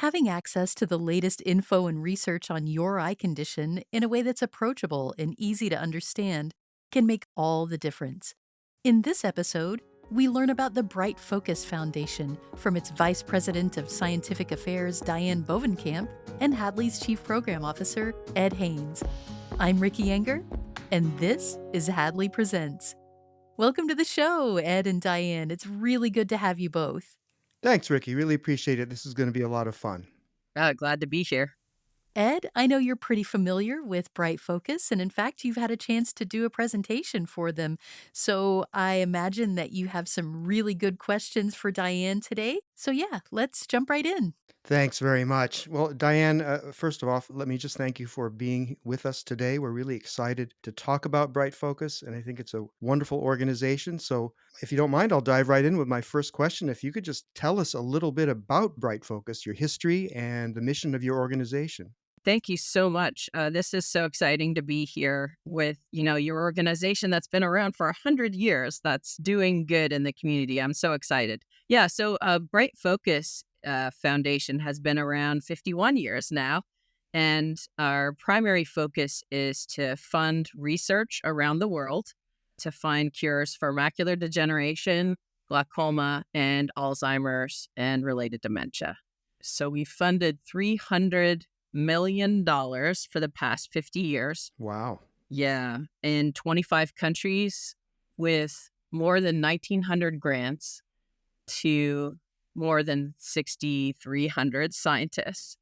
Having access to the latest info and research on your eye condition in a way that's approachable and easy to understand can make all the difference. In this episode, we learn about the Bright Focus Foundation from its Vice President of Scientific Affairs, Diane Bovenkamp, and Hadley's Chief Program Officer, Ed Haynes. I'm Ricky Enger, and this is Hadley Presents. Welcome to the show, Ed and Diane. It's really good to have you both. Thanks, Ricky. Really appreciate it. This is going to be a lot of fun. Glad to be here. Ed, I know you're pretty familiar with Bright Focus, and in fact, you've had a chance to do a presentation for them. So I imagine that you have some really good questions for Diane today. So yeah, let's jump right in. Thanks very much. Well, Diane, first of all, let me just thank you for being with us today. We're really excited to talk about Bright Focus, and I think it's a wonderful organization. So, if you don't mind, I'll dive right in with my first question. If you could just tell us a little bit about Bright Focus, your history, and the mission of your organization. Thank you so much. This is so exciting to be here with, your organization that's been around for 100 years that's doing good in the community. I'm so excited. Yeah, so Bright Focus Foundation has been around 51 years now. And our primary focus is to fund research around the world to find cures for macular degeneration, glaucoma, and Alzheimer's and related dementia. So we funded $300 million for the past 50 years. Wow. Yeah. In 25 countries with more than 1,900 grants to more than 6,300 scientists.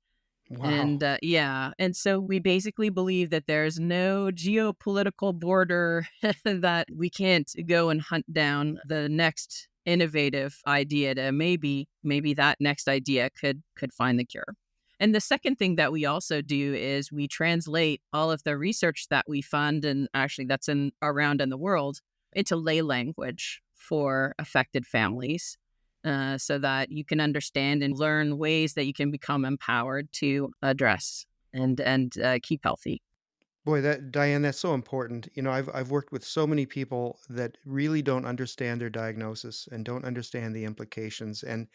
Wow. And so we basically believe that there's no geopolitical border that we can't go and hunt down the next innovative idea to maybe that next idea could find the cure. And the second thing that we also do is we translate all of the research that we fund, and actually that's around in the world, into lay language for affected families, so that you can understand and learn ways that you can become empowered to address and keep healthy. Boy, Diane, that's so important. I've worked with so many people that really don't understand their diagnosis and don't understand the implications. And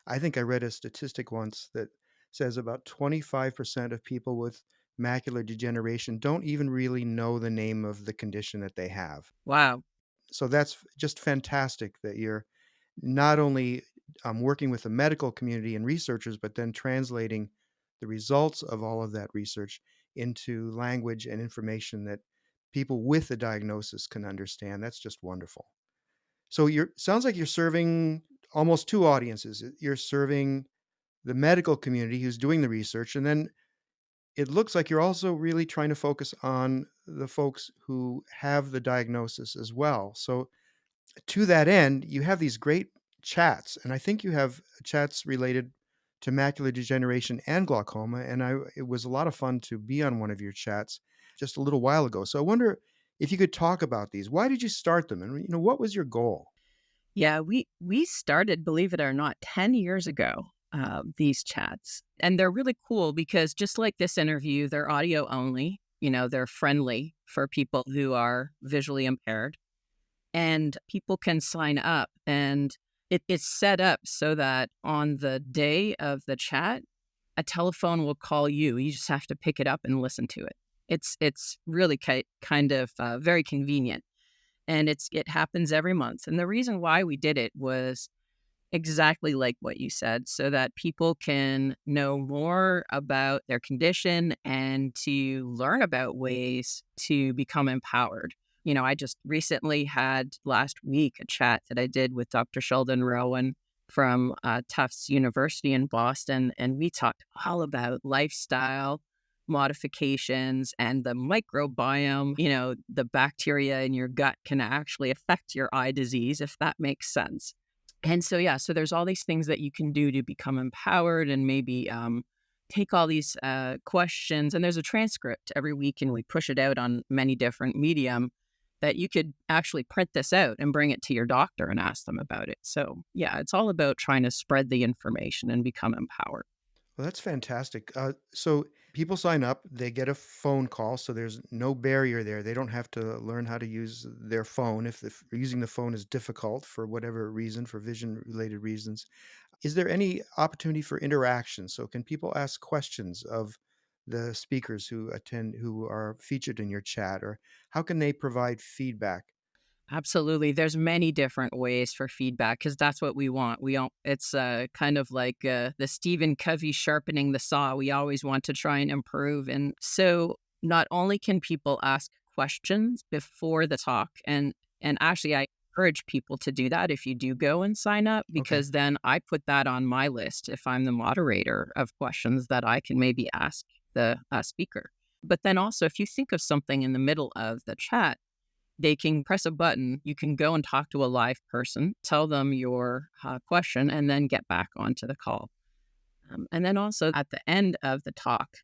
I think I read a statistic once that says about 25% of people with macular degeneration don't even really know the name of the condition that they have. Wow. So that's just fantastic that you're not only working with the medical community and researchers, but then translating the results of all of that research into language and information that people with the diagnosis can understand. That's just wonderful. So you're sounds like you're serving almost two audiences. You're serving the medical community who's doing the research, and then it looks like you're also really trying to focus on the folks who have the diagnosis as well. So to that end, you have these great chats, and I think you have chats related to macular degeneration and glaucoma. And it was a lot of fun to be on one of your chats just a little while ago. So I wonder if you could talk about these. Why did you start them, and what was your goal? Yeah, we started, believe it or not, 10 years ago, these chats. And they're really cool because just like this interview, they're audio only. They're friendly for people who are visually impaired. And people can sign up. And it's set up so that on the day of the chat, a telephone will call you. You just have to pick it up and listen to it. It's really kind of very convenient. And it happens every month. And the reason why we did it was exactly like what you said, so that people can know more about their condition and to learn about ways to become empowered. I just recently had last week a chat that I did with Dr. Sheldon Rowan from Tufts University in Boston, and we talked all about lifestyle modifications and the microbiome. The bacteria in your gut can actually affect your eye disease, if that makes sense. And so there's all these things that you can do to become empowered and maybe take all these questions. And there's a transcript every week, and we push it out on many different medium that you could actually print this out and bring it to your doctor and ask them about it. So yeah, it's all about trying to spread the information and become empowered. Well, that's fantastic. So people sign up, they get a phone call, so there's no barrier there. They don't have to learn how to use their phone if using the phone is difficult for whatever reason, for vision-related reasons. Is there any opportunity for interaction? So can people ask questions of the speakers who are featured in your chat, or how can they provide feedback? Absolutely. There's many different ways for feedback because that's what we want. We don't, it's kind of like the Stephen Covey sharpening the saw. We always want to try and improve. And so not only can people ask questions before the talk, and actually I encourage people to do that if you do go and sign up, Okay. because then I put that on my list if I'm the moderator of questions that I can maybe ask the speaker. But then also, if you think of something in the middle of the chat, they can press a button. You can go and talk to a live person, tell them your question, and then get back onto the call. And then also at the end of the talk,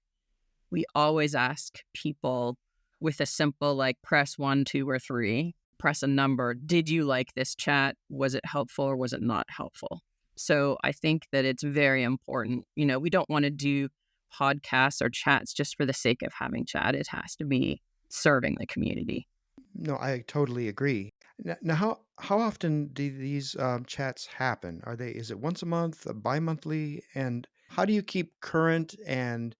we always ask people with a simple like press 1, 2, or 3, press a number. Did you like this chat? Was it helpful or was it not helpful? So I think that it's very important. We don't want to do podcasts or chats just for the sake of having chat. It has to be serving the community. No, I totally agree. Now, how often do these chats happen? Is it once a month, bi-monthly, and how do you keep current and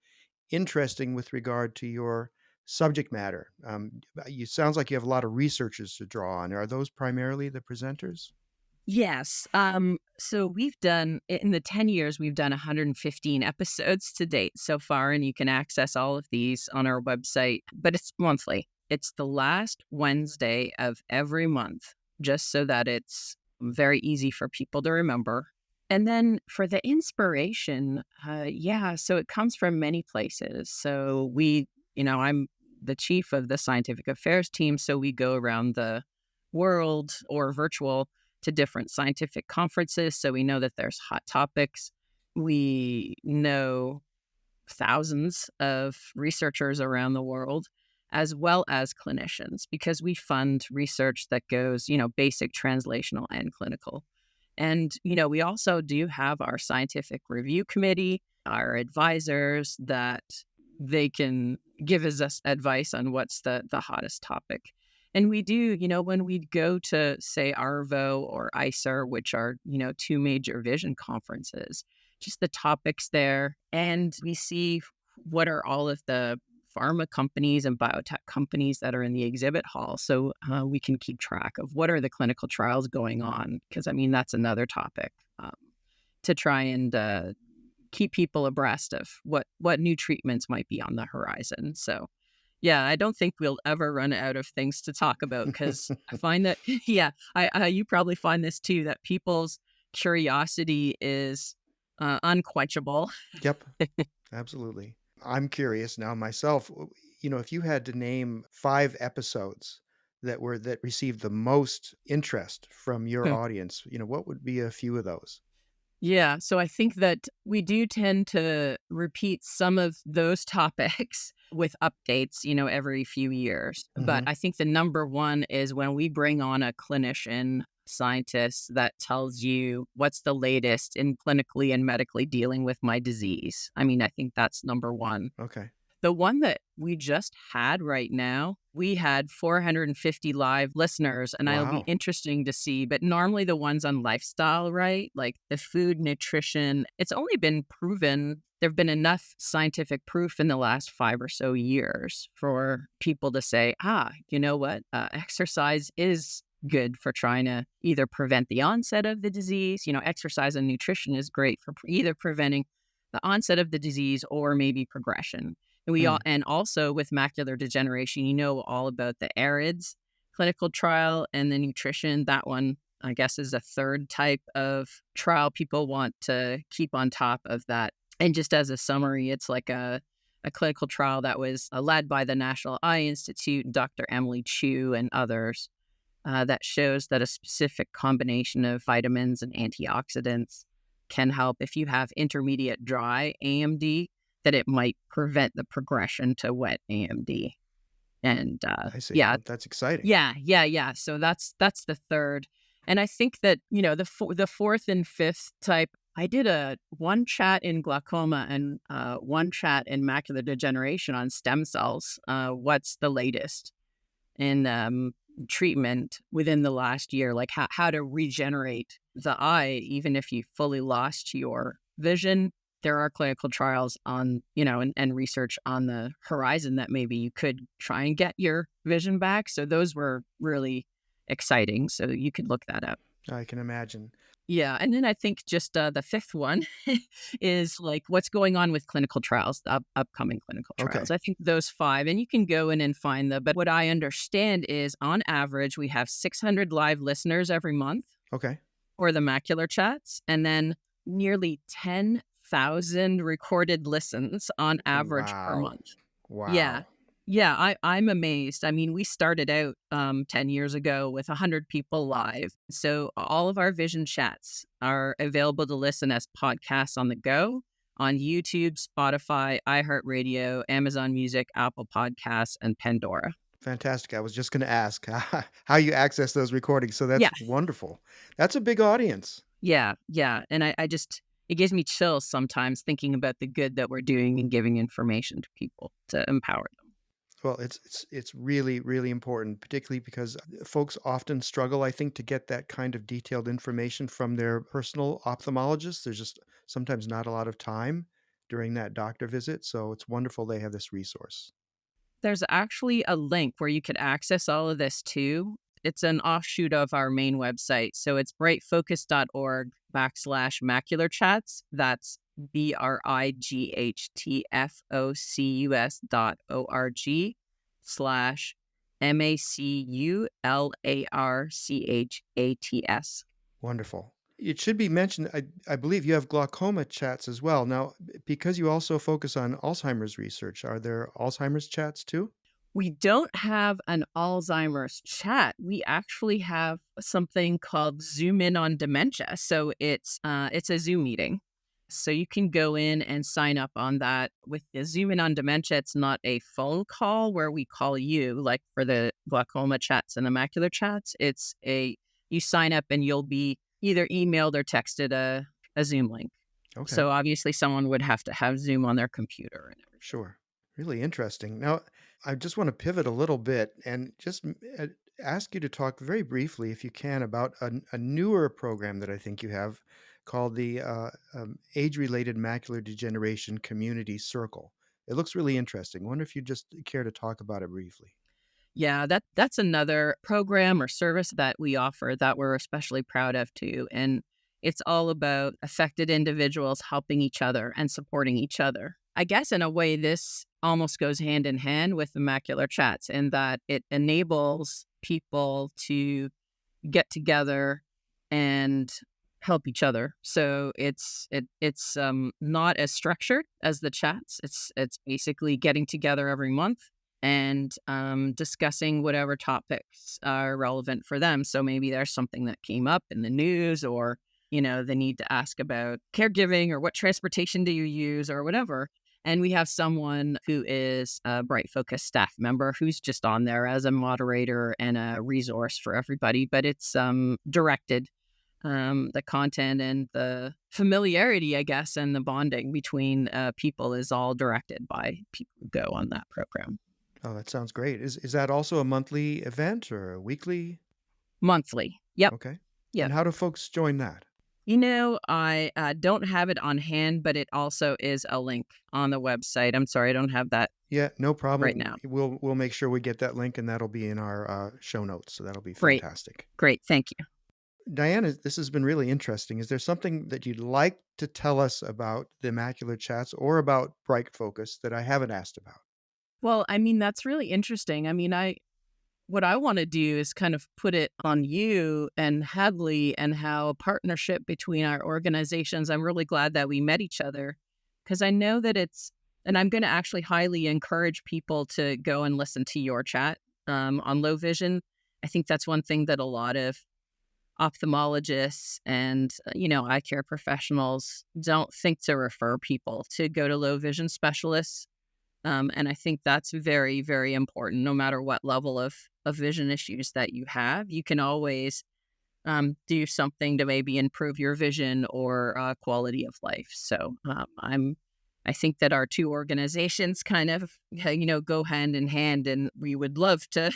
interesting with regard to your subject matter? You sounds like you have a lot of researchers to draw on. Are those primarily the presenters? Yes. So we've done in the 10 years, we've done 115 episodes to date so far, and you can access all of these on our website, but it's monthly. It's the last Wednesday of every month, just so that it's very easy for people to remember. And then for the inspiration, yeah, so it comes from many places. So I'm the chief of the scientific affairs team. So we go around the world or virtual to different scientific conferences. So we know that there's hot topics. We know thousands of researchers around the world, as well as clinicians, because we fund research that goes, basic, translational, and clinical. And, we also do have our scientific review committee, our advisors that they can give us advice on what's the hottest topic. And we do, when we go to, say, ARVO or ICER, which are, two major vision conferences, just the topics there. And we see what are all of the pharma companies and biotech companies that are in the exhibit hall. So we can keep track of what are the clinical trials going on. Because, that's another topic to try and keep people abreast of what new treatments might be on the horizon. So, yeah, I don't think we'll ever run out of things to talk about because I find that, yeah, you probably find this too, that people's curiosity is unquenchable. Yep, absolutely. I'm curious now myself. If you had to name 5 episodes that received the most interest from your audience, what would be a few of those? Yeah, so I think that we do tend to repeat some of those topics with updates, every few years. But Hmm. I think the number one is when we bring on a clinician scientist that tells you what's the latest in clinically and medically dealing with my disease. I think that's number one. Okay. The one that we just had right now, we had 450 live listeners, and it'll be Wow. interesting to see. But normally the ones on lifestyle, right? Like the food, nutrition, it's only been proven. There have been enough scientific proof in the last 5 or so years for people to say, you know what? Exercise is good for trying to either prevent the onset of the disease. Exercise and nutrition is great for either preventing the onset of the disease or maybe progression. And Hmm. and also with macular degeneration, all about the ARIDS clinical trial and the nutrition. That one, I guess, is a third type of trial. People want to keep on top of that. And just as a summary, it's like a clinical trial that was led by the National Eye Institute, Dr. Emily Chu, and others, that shows that a specific combination of vitamins and antioxidants can help if you have intermediate dry AMD, that it might prevent the progression to wet AMD. And I see. yeah, Well, that's exciting. yeah. So that's the third. And I think that, the fourth and fifth type, I did one chat in glaucoma and one chat in macular degeneration on stem cells. What's the latest in treatment within the last year, like how to regenerate the eye, even if you fully lost your vision, there are clinical trials on, and research on the horizon that maybe you could try and get your vision back. So those were really exciting. So you could look that up. I can imagine. Yeah. And then I think just the fifth one is like what's going on with clinical trials, the upcoming clinical trials. Okay. I think those five, and you can go in and find them. But what I understand is on average, we have 600 live listeners every month Okay. for the Macular Chats, and then nearly 10,000 recorded listens on average per Wow. month. Yeah. Wow. Yeah, I'm amazed. I mean, we started out 10 years ago with 100 people live. So all of our vision chats are available to listen as podcasts on the go on YouTube, Spotify, iHeartRadio, Amazon Music, Apple Podcasts, and Pandora. Fantastic. I was just going to ask how you access those recordings. So Yeah, that's wonderful. That's a big audience. yeah. And I just, it gives me chills sometimes thinking about the good that we're doing and giving information to people to empower them. Well, it's really, really important, particularly because folks often struggle, I think, to get that kind of detailed information from their personal ophthalmologist. There's just sometimes not a lot of time during that doctor visit. So it's wonderful they have this resource. There's actually a link where you could access all of this too. It's an offshoot of our main website. So it's brightfocus.org/macular chats. That's BRIGHTFOCUS.org/MACULARCHATS. Wonderful. It should be mentioned, I believe you have glaucoma chats as well. Now, because you also focus on Alzheimer's research, are there Alzheimer's chats too? We don't have an Alzheimer's chat. We actually have something called Zoom In on Dementia. So it's a Zoom meeting. So you can go in and sign up on that. With the Zoom In on Dementia, it's not a phone call where we call you, like for the glaucoma chats and the macular chats. You sign up and you'll be either emailed or texted a Zoom link. Okay. So obviously someone would have to have Zoom on their computer and everything. Sure. Really interesting. Now, I just want to pivot a little bit and just ask you to talk very briefly, if you can, about a newer program that I think you have called the Age-Related Macular Degeneration Community Circle. It looks really interesting. I wonder if you'd just care to talk about it briefly. Yeah, that's another program or service that we offer that we're especially proud of too. And it's all about affected individuals helping each other and supporting each other. I guess in a way, this almost goes hand in hand with the macular chats in that it enables people to get together and help each other. So it's not as structured as the chats. It's basically getting together every month and discussing whatever topics are relevant for them. So maybe there's something that came up in the news, or the need to ask about caregiving or what transportation do you use or whatever. And we have someone who is a Bright Focus staff member who's just on there as a moderator and a resource for everybody. But it's directed. The content and the familiarity, I guess, and the bonding between people is all directed by people who go on that program. Oh, that sounds great. Is that also a monthly event or a weekly? Monthly. Yep. Okay. Yep. And how do folks join that? I don't have it on hand, but it also is a link on the website. I'm sorry, I don't have that Yeah, no right problem. now. We'll make sure we get that link, and that'll be in our show notes. So that'll be Great. fantastic. Great. Thank you. Diana, this has been really interesting. Is there something that you'd like to tell us about the Macular Chats or about Bright Focus that I haven't asked about? Well, I mean, that's really interesting. I mean, what I want to do is kind of put it on you and Hadley and how a partnership between our organizations. I'm really glad that we met each other because I know that and I'm going to actually highly encourage people to go and listen to your chat on low vision. I think that's one thing that a lot of ophthalmologists and, eye care professionals don't think to refer people to go to low vision specialists. And I think that's very, very important. No matter what level of vision issues that you have, you can always do something to maybe improve your vision or quality of life. So I think that our two organizations kind of, go hand in hand, and we would love to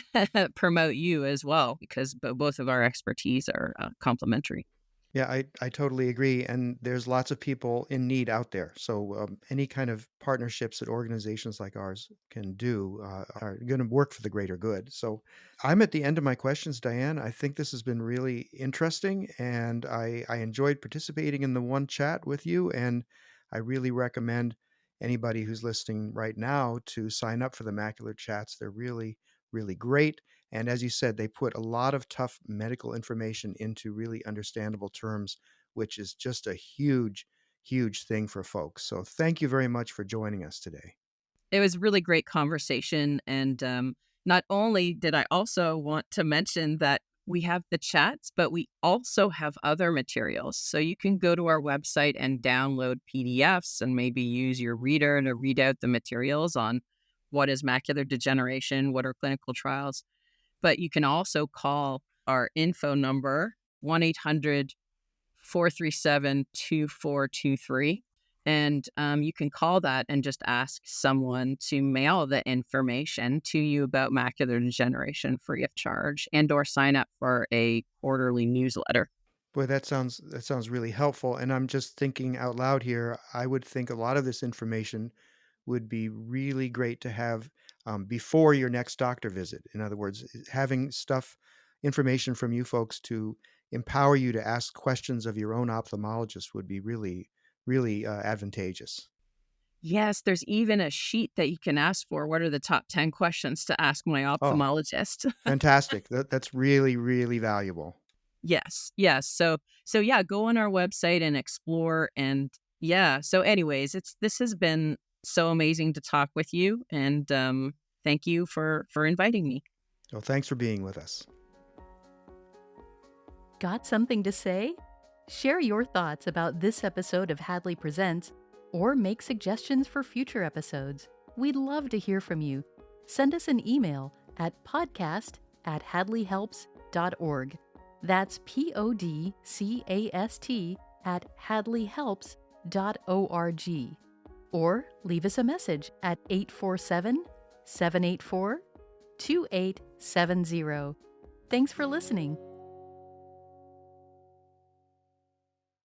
promote you as well because both of our expertise are complementary. Yeah, I totally agree. And there's lots of people in need out there. So any kind of partnerships that organizations like ours can do are going to work for the greater good. So I'm at the end of my questions, Diane. I think this has been really interesting, and I enjoyed participating in the one chat with you. And I really recommend anybody who's listening right now to sign up for the Macular Chats. They're really, really great. And as you said, they put a lot of tough medical information into really understandable terms, which is just a huge, huge thing for folks. So thank you very much for joining us today. It was really great conversation, and, not only did I also want to mention that we have the chats, but we also have other materials. So you can go to our website and download PDFs and maybe use your reader to read out the materials on what is macular degeneration, what are clinical trials. But you can also call our info number, 1-800-437-2423. And you can call that and just ask someone to mail the information to you about macular degeneration free of charge, and or sign up for a quarterly newsletter. Boy, that sounds really helpful. And I'm just thinking out loud here. I would think a lot of this information would be really great to have before your next doctor visit. In other words, having information from you folks to empower you to ask questions of your own ophthalmologist would be really, really advantageous. Yes, there's even a sheet that you can ask for. What are the top 10 questions to ask my Oh, ophthalmologist? fantastic. That's really, really valuable. Yes, yes. So yeah, go on our website and explore, and yeah. So anyways, this has been so amazing to talk with you, and thank you for inviting me. Well, thanks for being with us. Got something to say? Share your thoughts about this episode of Hadley Presents or make suggestions for future episodes. We'd love to hear from you. Send us an email at podcast@hadleyhelps.org. That's podcast@hadleyhelps.org. Or leave us a message at 847-784-2870. Thanks for listening.